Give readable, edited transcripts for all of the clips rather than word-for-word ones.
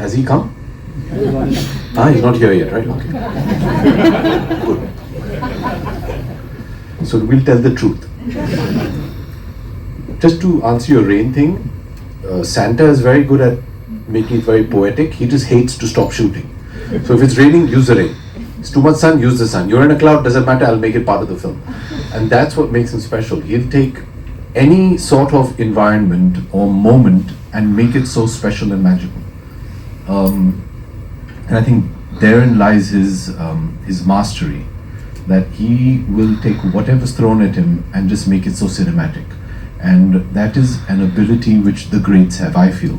Has he come? He's not here yet, right? Okay. Good. So we'll tell the truth. Just to answer your rain thing, Santa is very good at making it very poetic. He just hates to stop shooting. So if it's raining, use the rain. It's too much sun, use the sun. You're in a cloud, doesn't matter, I'll make it part of the film. And that's what makes him special. He'll take any sort of environment or moment and make it so special and magical. And I think therein lies his mastery, that he will take whatever's thrown at him and just make it so cinematic. And that is an ability which the greats have, I feel.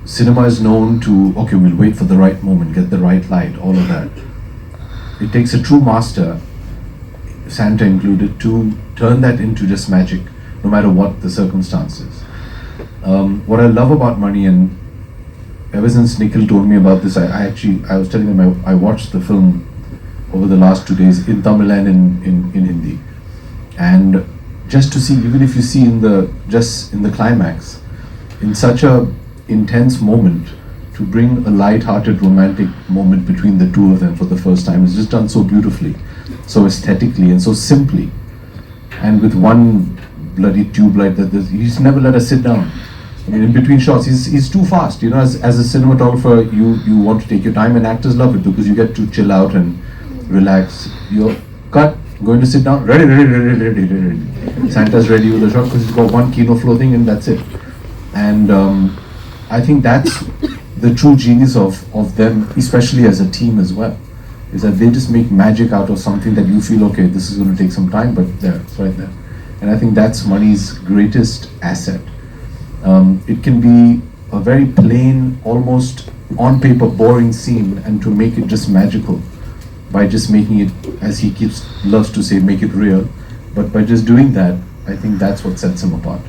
Cinema is known to, okay, we'll wait for the right moment, get the right light, all of that. It takes a true master, Santa included, to turn that into just magic, no matter what the circumstances. What I love about Mani, and ever since Nikhil told me about this, I was telling him I watched the film over the last 2 days in Tamil and in Hindi. And just to see, even if you see in the climax, in such a intense moment, to bring a light-hearted romantic moment between the two of them for the first time is just done so beautifully, so aesthetically and so simply, and with one bloody tube light that he's never let us sit down. I mean, in between shots, he's too fast. You know, as a cinematographer, you want to take your time, and actors love it because you get to chill out and relax. You're cut, going to sit down, ready. Santa's ready with the shot because he's got one kino flow thing and that's it. And I think that's the true genius of them, especially as a team as well, is that they just make magic out of something that you feel, okay, this is going to take some time, but there, it's right there. And I think that's Mani's greatest asset. It can be a very plain, almost on paper boring scene, and to make it just magical by just making it, as he loves to say, make it real. But by just doing that, I think that's what sets him apart.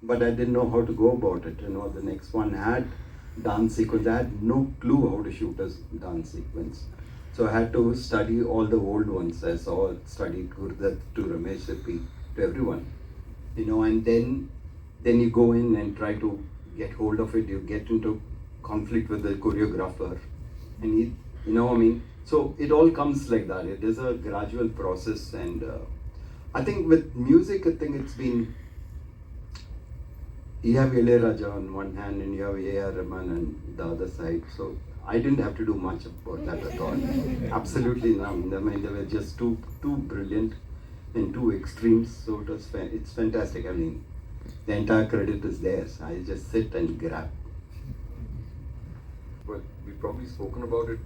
But I didn't know how to go about it. You know, the next one had dance sequence. I had no clue how to shoot a dance sequence. So I had to study all the old ones. I studied Gurdat to Ramesh Sippy, to everyone. You know, and then you go in and try to get hold of it. You get into conflict with the choreographer. And so it all comes like that. It is a gradual process. And I think with music, I think it's been, you have Ilayaraja on one hand and you have A.R. Rahman on the other side. So I didn't have to do much about that at all. Absolutely none. I mean, they were just too brilliant and two extremes. So it's fantastic. I mean, the entire credit is theirs. I just sit and grab. But we've probably spoken about it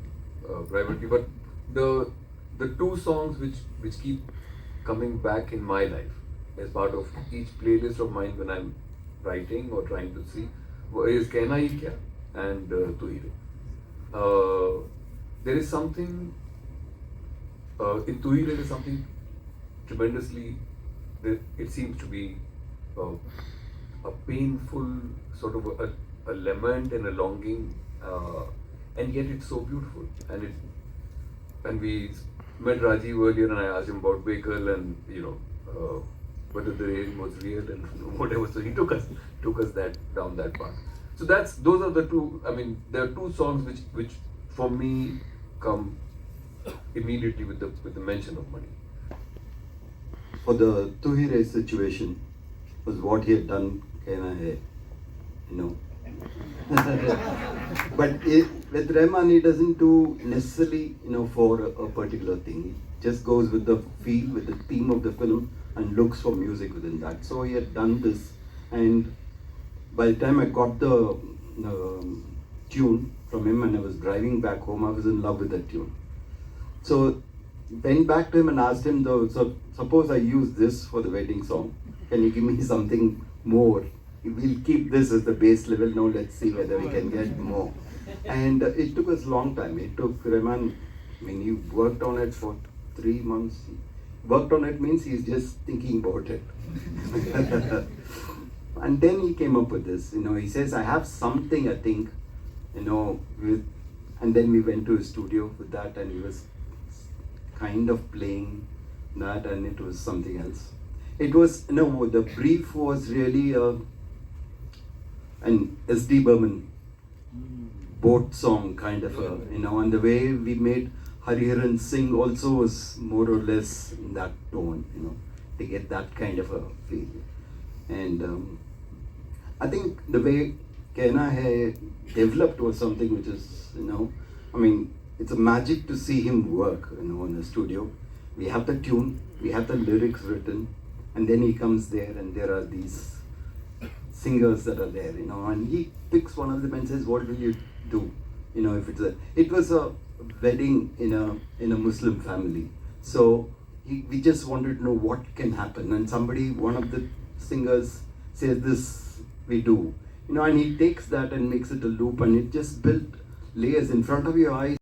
privately. But the two songs which keep coming back in my life as part of each playlist of mine when I'm writing or trying to see is Kehna Hi Kya and Tu Hi Re. There is something in Tu Hi Re, there is something tremendously, it seems to be a painful sort of a lament and a longing, and yet it's so beautiful. And we met Rajiv earlier and I asked him about Bekal and whether the rain was real and whatever. So he took us down that path. So those are the two. I mean, there are two songs which for me come immediately with the mention of money. For the Tu Hi Re situation was what he had done, Kehna Hai, But with Rahman, he doesn't do necessarily, for a particular thing. He just goes with the feel, with the theme of the film, and looks for music within that. So he had done this, and by the time I got the tune from him and I was driving back home, I was in love with that tune. So went back to him and asked him, so suppose I use this for the wedding song, can you give me something more? We'll keep this as the base level, now let's see whether we can get more. And it took us a long time. It took Rahman, he worked on it for 3 months. Worked on it means he's just thinking about it. And then he came up with this, he says, I have something, I think, and then we went to his studio with that and he was kind of playing that and it was something else. It was, the brief was really an SD Burman boat song kind of a, you know, and the way we made Hariharan sing also was more or less in that tone, you know, to get that kind of a feel. And I think the way Kehna Hai developed was something which is, you know, I mean, it's a magic to see him work, you know, in the studio. We have the tune, we have the lyrics written, and then he comes there and there are these singers that are there, you know, and he picks one of them and says, "What will you do?" You know, if it was a wedding in a Muslim family, so we just wanted to know what can happen, and one of the singers says, "This we do," you know, and he takes that and makes it a loop, and it just built layers in front of your eyes.